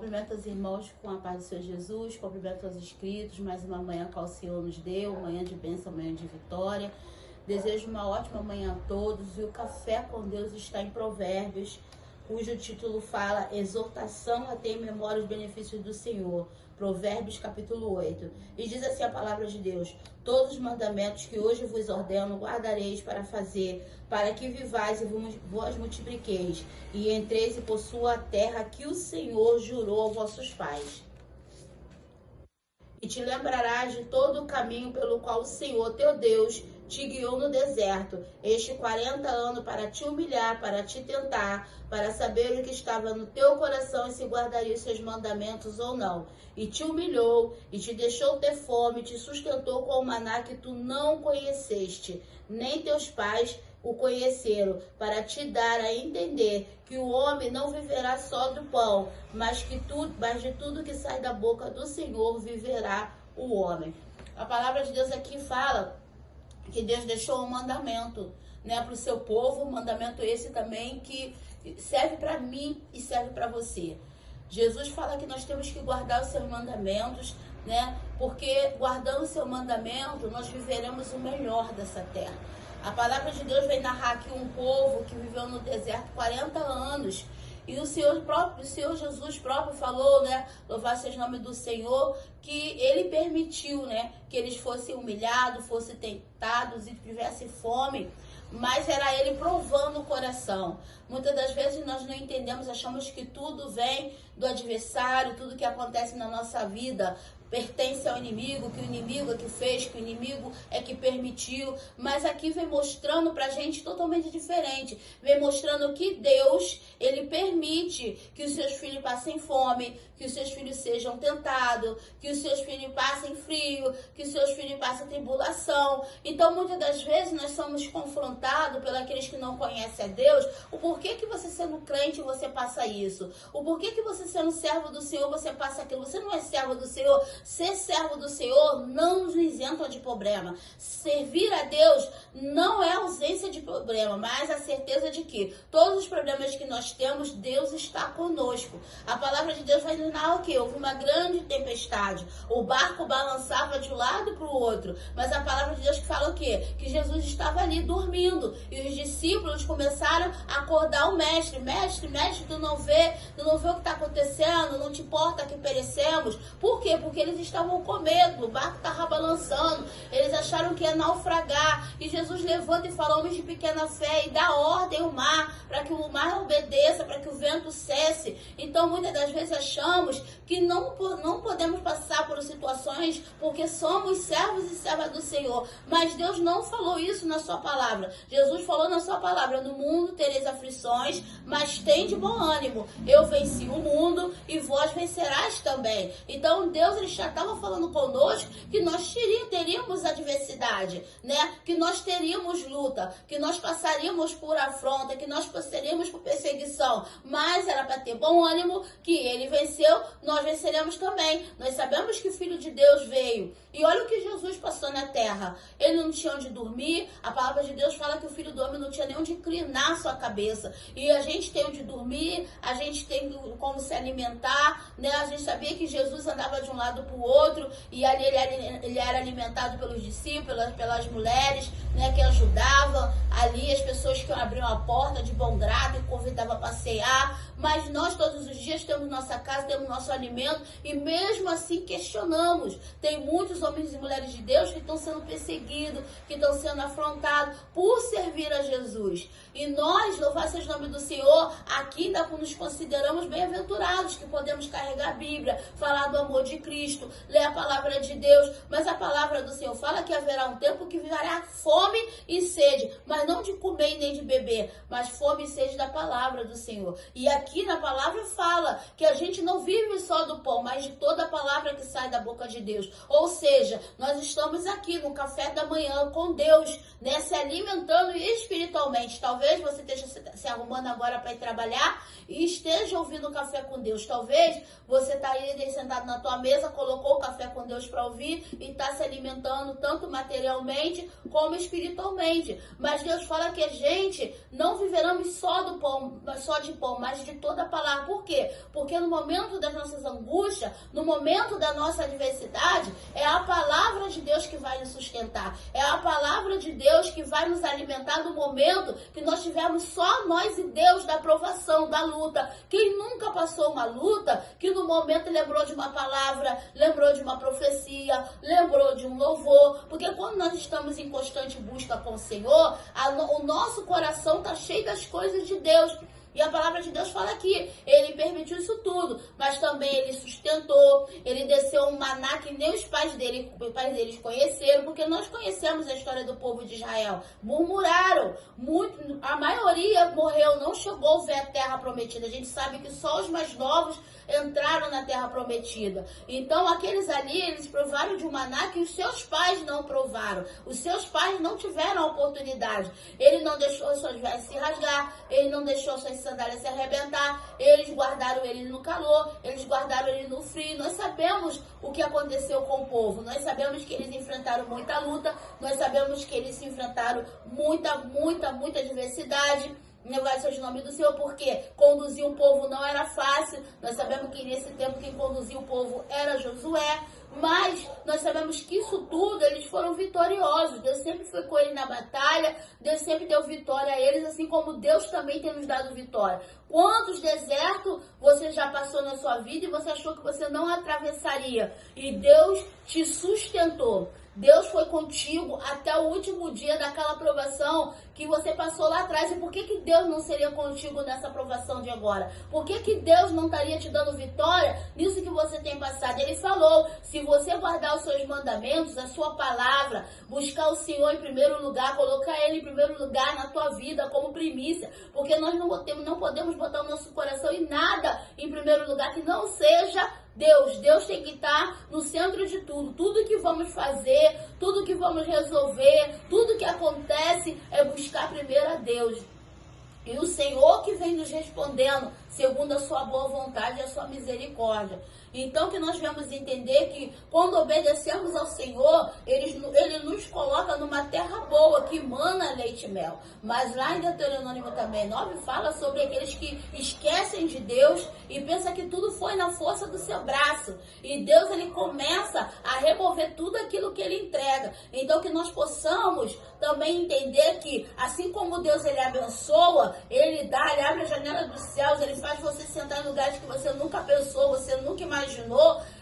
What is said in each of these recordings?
cumprimento os irmãos com a paz do Senhor Jesus, cumprimento os inscritos, mais uma manhã que o Senhor nos deu, manhã de bênção, manhã de vitória. Desejo uma ótima manhã a todos e o Café com Deus está em Provérbios, cujo título fala Exortação a ter em memória os benefícios do Senhor. Provérbios capítulo 8. E diz assim a palavra de Deus: todos os mandamentos que hoje vos ordeno guardareis para fazer, para que vivais e vos multipliqueis, e entreis e possua a terra que o Senhor jurou aos vossos pais. E te lembrarás de todo o caminho pelo qual o Senhor teu Deus te guiou no deserto, 40 anos, para te humilhar, para te tentar, para saber o que estava no teu coração e se guardaria os seus mandamentos ou não. E te humilhou, e te deixou ter fome, te sustentou com o maná que tu não conheceste, nem teus pais o conheceram, para te dar a entender que o homem não viverá só do pão, mas de tudo que sai da boca do Senhor viverá o homem. A palavra de Deus aqui fala que Deus deixou um mandamento, né, para o seu povo, um mandamento esse também que serve para mim e serve para você. Jesus fala que nós temos que guardar os seus mandamentos, né, porque guardando o seu mandamento, nós viveremos o melhor dessa terra. A palavra de Deus vem narrar aqui um povo que viveu no deserto 40 anos, e o Senhor Jesus próprio falou, né, louvado seja o nome do Senhor, que ele permitiu, né, que eles fossem humilhados, fossem tentados e tivessem fome, mas era ele provando o coração. Muitas das vezes nós não entendemos, achamos que tudo vem do adversário, tudo que acontece na nossa vida pertence ao inimigo, que o inimigo é que fez, que o inimigo é que permitiu, mas aqui vem mostrando pra gente totalmente diferente, vem mostrando que Deus, ele permite que os seus filhos passem fome, que os seus filhos sejam tentados, que os seus filhos passem frio, que os seus filhos passem tribulação. Então muitas das vezes nós somos confrontados pelos aqueles que não conhecem a Deus, o porquê que você sendo crente você passa isso, o porquê que você sendo servo do Senhor você passa aquilo. Você não é servo do Senhor. Ser servo do Senhor não nos isenta de problema. Servir a Deus não é ausência de problema, mas a certeza de que todos os problemas que nós temos, Deus está conosco. A palavra de Deus vai nos narrar o quê? Houve uma grande tempestade. O barco balançava de um lado para o outro. Mas a palavra de Deus que fala o quê? Que Jesus estava ali dormindo. E os discípulos começaram a acordar o mestre. Mestre, tu não vê o que está acontecendo? Não te importa que perecemos? Por quê? Porque eles estavam com medo, o barco estava balançando, eles acharam que ia naufragar, e Jesus levanta e fala: homens de pequena fé, e dá ordem ao mar, para que o mar obedeça, para que o vento cesse. Então muitas das vezes achamos que não podemos passar por situações porque somos servos e servas do Senhor, mas Deus não falou isso na sua palavra. Jesus falou na sua palavra: no mundo tereis aflições, mas tem de bom ânimo, eu venci o mundo e vós vencerás também. Então Deus, ele já estava falando conosco que nós teríamos adversidade, né? Que nós teríamos luta, que nós passaríamos por afronta, que nós passaríamos por perseguição, mas era para ter bom ânimo, que ele venceu, nós venceremos também. Nós sabemos que o Filho de Deus veio, e olha o que Jesus passou na terra. Ele não tinha onde dormir. A palavra de Deus fala que o Filho do Homem não tinha nem onde inclinar sua cabeça, e a gente tem onde dormir, a gente tem como se alimentar, né? A gente sabia que Jesus andava de um lado para o outro, e ali ele era alimentado pelos discípulos, pelas mulheres, né, que ajudavam ali, as pessoas que abriam a porta de bom grado e convidavam a passear. Mas nós todos os dias temos nossa casa, temos nosso alimento, e mesmo assim questionamos. Tem muitos homens e mulheres de Deus que estão sendo perseguidos, que estão sendo afrontados por servir a Jesus. E nós, louvado seja o nome do Senhor, aqui ainda nos consideramos bem-aventurados, que podemos carregar a Bíblia, falar do amor de Cristo, ler a palavra de Deus. Mas a palavra do Senhor fala que haverá um tempo que virá fome e sede, mas não de comer e nem de beber, mas fome e sede da palavra do Senhor. E aqui na palavra fala que a gente não vive só do pão, mas de toda a palavra que sai da boca de Deus. Ou seja, igreja, nós estamos aqui no café da manhã com Deus, né, se alimentando espiritualmente. Talvez você esteja se arrumando agora para ir trabalhar e esteja ouvindo o café com Deus. Talvez você está aí sentado na tua mesa, colocou o café com Deus para ouvir e está se alimentando tanto materialmente como espiritualmente. Mas Deus fala que a gente não viveremos só de pão, mas de toda a palavra. Por quê? Porque no momento das nossas angústias, no momento da nossa adversidade, é a palavra de Deus que vai nos sustentar. É a palavra de Deus que vai nos alimentar no momento que nós tivermos só nós e Deus da provação, da luta. Quem nunca passou uma luta, que no momento lembrou de uma palavra, lembrou de uma profecia, lembrou de um louvor. Porque quando nós estamos em constante busca com o Senhor, o nosso coração está cheio das coisas de Deus. E a palavra de Deus fala que ele permitiu isso tudo, mas também ele sustentou, ele desceu um maná que nem os pais deles conheceram, porque nós conhecemos a história do povo de Israel. Murmuraram, a maioria morreu, não chegou a ver a terra prometida. A gente sabe que só os mais novos entraram na terra prometida. Então aqueles ali, eles provaram de um maná que os seus pais não provaram. Os seus pais não tiveram a oportunidade. Ele não deixou suas vestes se rasgar, ele não deixou suas sandálias se arrebentar, eles guardaram ele no calor, eles guardaram ele no frio. Nós sabemos o que aconteceu com o povo, nós sabemos que eles enfrentaram muita luta, nós sabemos que eles se enfrentaram muita adversidade. Louvado seja o nome do Senhor, porque conduzir um povo não era fácil. Nós sabemos que nesse tempo quem conduzia o povo era Josué, mas nós sabemos que isso tudo, eles foram vitoriosos. Deus sempre foi com eles na batalha, Deus sempre deu vitória a eles, assim como Deus também tem nos dado vitória. Quantos desertos você já passou na sua vida e você achou que você não atravessaria? E Deus te sustentou. Deus foi contigo até o último dia daquela provação que você passou lá atrás. E por que Deus não seria contigo nessa provação de agora? Por que Deus não estaria te dando vitória nisso que você tem passado? Ele falou, se você guardar os seus mandamentos, a sua palavra, buscar o Senhor em primeiro lugar, colocar Ele em primeiro lugar na tua vida como primícia, porque nós não podemos botar o nosso coração em nada em primeiro lugar que não seja Deus. Deus tem que estar no centro de tudo. Tudo que vamos fazer, tudo que vamos resolver, tudo que acontece é buscar primeiro a Deus. E o Senhor que vem nos respondendo segundo a sua boa vontade e a sua misericórdia. Então que nós vamos entender que quando obedecemos ao Senhor, Ele nos coloca numa terra boa, que mana leite e mel. Mas lá em Deuteronômio também 9 fala sobre aqueles que esquecem de Deus e pensam que tudo foi na força do seu braço. E Deus, Ele começa a remover tudo aquilo que Ele entrega. Então que nós possamos também entender que assim como Deus, Ele abençoa, Ele dá, Ele abre a janela dos céus, Ele faz você sentar em lugares que você nunca pensou, você nunca imaginou.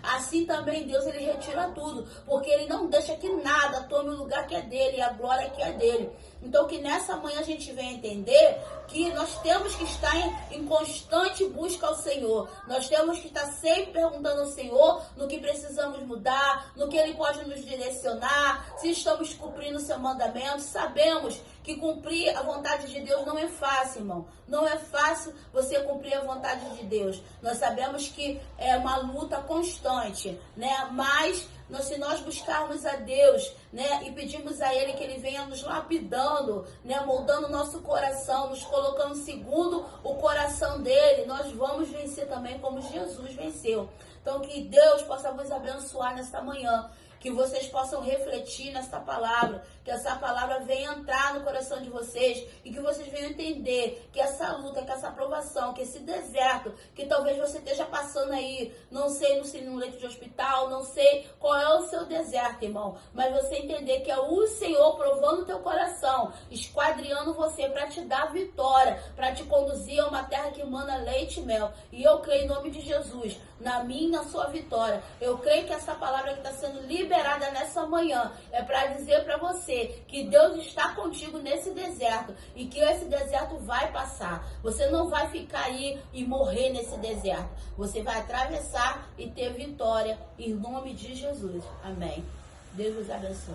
Assim também Deus, Ele retira tudo, porque Ele não deixa que nada tome o lugar que é dele e a glória que é dele. Então que nessa manhã a gente venha entender que nós temos que estar em constante busca ao Senhor. Nós temos que estar sempre perguntando ao Senhor no que precisamos mudar, no que Ele pode nos direcionar, se estamos cumprindo o seu mandamento. Sabemos que cumprir a vontade de Deus não é fácil, irmão. Não é fácil você cumprir a vontade de Deus. Nós sabemos que é uma luta constante, né? Mas se nós buscarmos a Deus, né, e pedimos a Ele que Ele venha nos lapidando, né, moldando o nosso coração, nos colocando segundo o coração dEle, nós vamos vencer também como Jesus venceu. Então que Deus possa vos abençoar nesta manhã, que vocês possam refletir nessa palavra, que essa palavra venha entrar no coração de vocês e que vocês venham entender que essa luta, que essa provação, que esse deserto, que talvez você esteja passando aí, não sei, no leito de hospital, não sei qual é o seu deserto, irmão, mas você entender que é o Senhor provando o teu coração, esquadriando você para te dar vitória, para te conduzir a uma terra que emana leite e mel. E eu creio em nome de Jesus, na minha e na sua vitória. Eu creio que essa palavra que está sendo liberada nessa manhã é para dizer para você que Deus está contigo nesse deserto e que esse deserto vai passar. Você não vai ficar aí e morrer nesse deserto. Você vai atravessar e ter vitória em nome de Jesus. Amém. Deus vos abençoe.